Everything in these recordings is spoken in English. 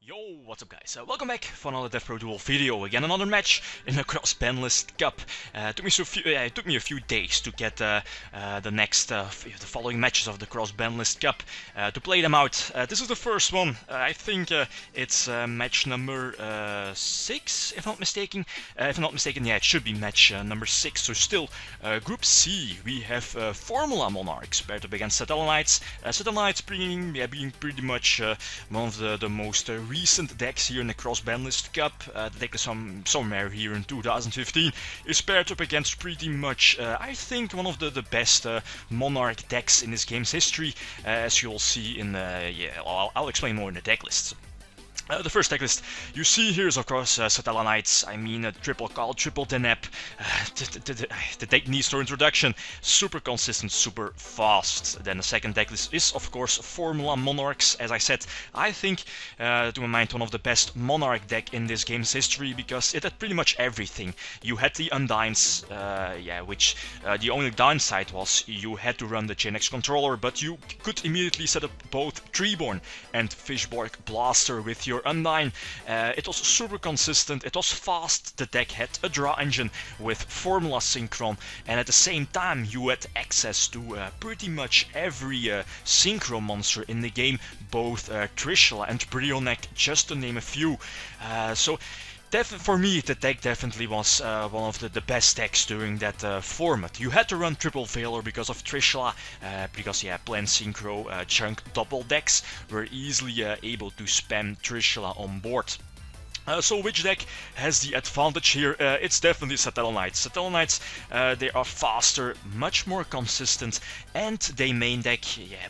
Yo, what's up guys? Welcome back for another Devpro duel video. Again, another match in the Banlist Cup. It took me a few days to get the following matches of the Banlist Cup to play them out. This is the first one. I think it's match number 6, if I'm not mistaken. If I'm not mistaken, yeah, it should be match number 6. So still, Group C, we have Formula Monarchs paired up against Satellarknights. Satellarknights being pretty much one of the most recent decks here in the Banlist Cup. The deck is somewhere here in 2015. Is paired up against pretty much, I think, one of the best Monarch decks in this game's history, as you'll see in I'll explain more in the deck lists. The first deck list you see here is, of course, Satellarknights. I mean, triple call, triple denep. The deck needs no introduction. Super consistent, super fast. Then the second deck list is, of course, Formula Monarchs. As I said, I think, to my mind, one of the best Monarch deck in this game's history, because it had pretty much everything. You had the Undines, which the only downside was you had to run the GlitchxCity controller, but you could immediately set up both Treeborn and Fishborg Blaster with your Undine. It was super consistent, it was fast, the deck had a draw engine with Formula Synchron, and at the same time you had access to pretty much every Synchro monster in the game, both Trishula and Brionek, just to name a few. For me, the deck definitely was one of the best decks during that format. You had to run Triple Veiler because of Trishula, because Plan Synchro Chunk double decks were easily able to spam Trishula on board. So which deck has the advantage here? It's definitely Satellarknights. Satellarknights, they are faster, much more consistent, and they main deck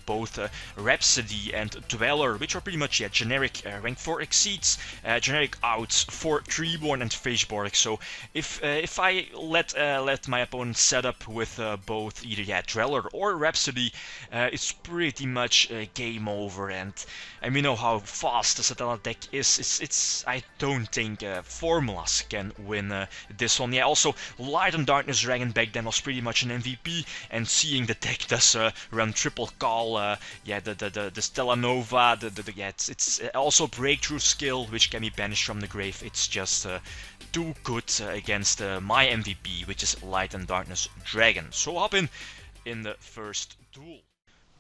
both Rhapsody and Dweller, which are pretty much generic rank 4 exceeds, generic outs for Treeborn and Fishborg. So if I let my opponent set up with both either Dweller or Rhapsody, it's pretty much game over. And I mean, know how fast the Satellarknight deck is. I don't think Formulas can win this one. Yeah, also Light and Darkness Dragon back then was pretty much an MVP, and seeing the deck does run triple call, the Stellanova, it's also breakthrough skill which can be banished from the grave. It's just too good against my MVP, which is Light and Darkness Dragon. So hop in the first duel.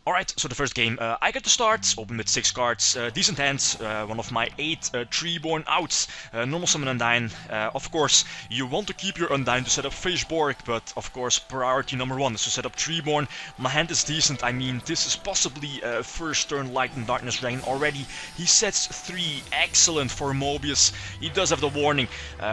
Alright, so the first game, I get to start, open with 6 cards, decent hands, one of my 8 Treeborn outs, normal summon Undine. Of course, you want to keep your Undine to set up Fishborg, but of course, priority number 1 is to set up Treeborn. My hand is decent, I mean, this is possibly first turn Light and Darkness Dragon already. He sets 3, excellent for Mobius. He does have the warning,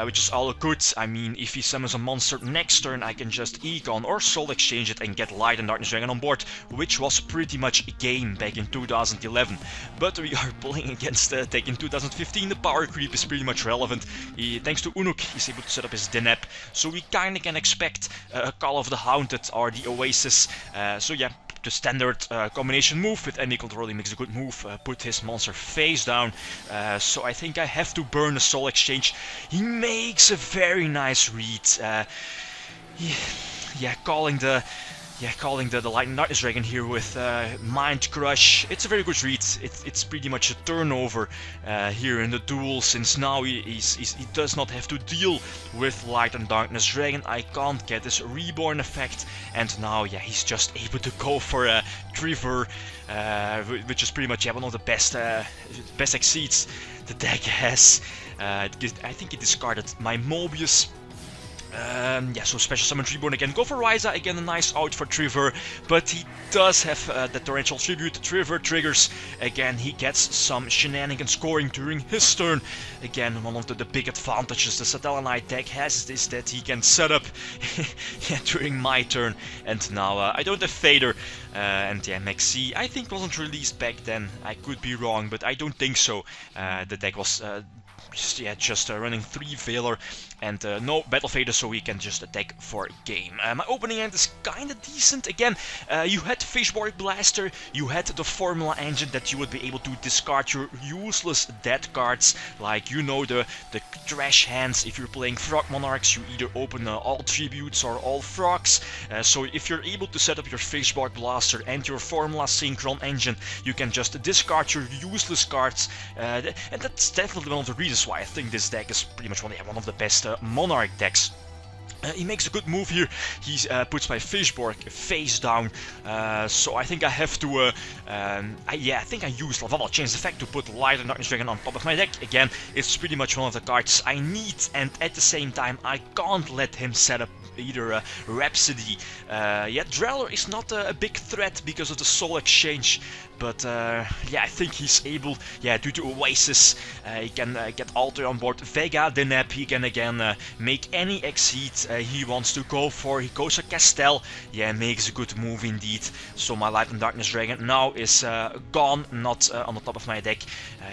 which is all good. I mean, if he summons a monster next turn, I can just Econ or Soul Exchange it and get Light and Darkness Dragon on board, which was pretty much a game back in 2011. But we are playing against a deck in 2015. The power creep is pretty much relevant. Thanks to Unuk, he's able to set up his Denep, so we kinda can expect a Call of the Haunted or the Oasis. The standard combination move with any control, he makes a good move, put his monster face down, so I think I have to burn a Soul Exchange. He makes a very nice read, calling the Light and Darkness Dragon here with Mind Crush. It's a very good read. It's pretty much a turnover here in the duel, since now he does not have to deal with Light and Darkness Dragon. I can't get this Reborn effect, and now he's just able to go for a Trevor, which is pretty much one of the best exceeds the deck has. I think he discarded my Mobius. So special summon Treeborn again. Go for Ryza, again a nice out for Trevor, but he does have the Torrential Tribute. Trevor triggers, again he gets some shenanigans scoring during his turn. Again, one of the big advantages the Satellarknight deck has is that he can set up during my turn. And now I don't have Fader, and Maxi I think wasn't released back then. I could be wrong, but I don't think so. The deck was just running 3 Valor and no Battle Fader, so he can just attack for game. My opening hand is kinda decent. Again, you had Fishborg Blaster, you had the Formula Engine that you would be able to discard your useless dead cards, like, you know, the trash hands. If you're playing Frogmonarchs, you either open all Tributes or all Frogs, so if you're able to set up your Fishborg Blaster and your Formula Synchron Engine, you can just discard your useless cards, and that's definitely one of the reasons why I think this deck is pretty much one of the best Monarch decks. He makes a good move here. He puts my Fishborg face down, so I think I have to. I think I used Lavava Chains Effect to put Light and Darkness Dragon on top of my deck. Again, it's pretty much one of the cards I need, and at the same time, I can't let him set up either Rhapsody. Dreller is not a big threat because of the Soul Exchange, but I think he's able, due to Oasis, he can get Alter on board Vega, Deneb, he can again make any Exceed he wants to go for. He goes to Castel, makes a good move indeed. So my Light and Darkness Dragon now is gone, not on the top of my deck.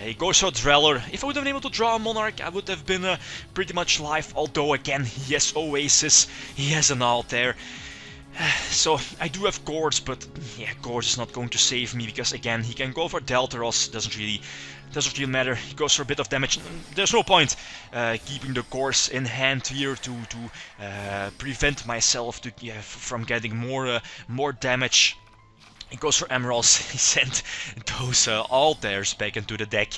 He goes for Dreller. If I would have been able to draw a Monarch, I would have been pretty much live, although again, he has Oasis, he has an Altair. So I do have Gorz, but Gorz is not going to save me because again he can go for Deltaros. Doesn't really matter. He goes for a bit of damage. There's no point keeping the Gorz in hand here to prevent myself from getting more damage. He goes for Emeralds. He sent those Altairs back into the deck.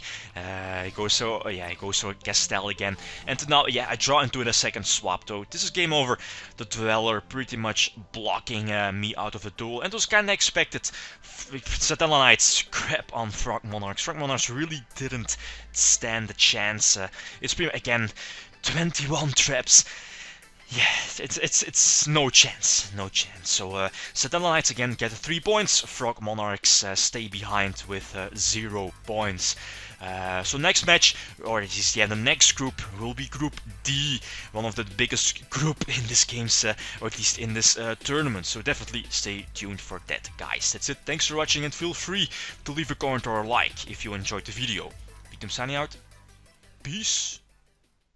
He goes for Castel again. And now, I draw into the second swap, though. This is game over. The Dweller pretty much blocking me out of the duel. And it was kinda expected. Satellarknights crap on Frogmonarchs. Frogmonarchs really didn't stand a chance. It's pretty, again, 21 traps. It's no chance. So Satellarknights again get 3 points. Frogmonarchs stay behind with 0 points. So next match, or the next group will be Group D, one of the biggest group in this game's, or at least in this tournament. So definitely stay tuned for that, guys. That's it. Thanks for watching, and feel free to leave a comment or a like if you enjoyed the video. Victim signing out. Peace.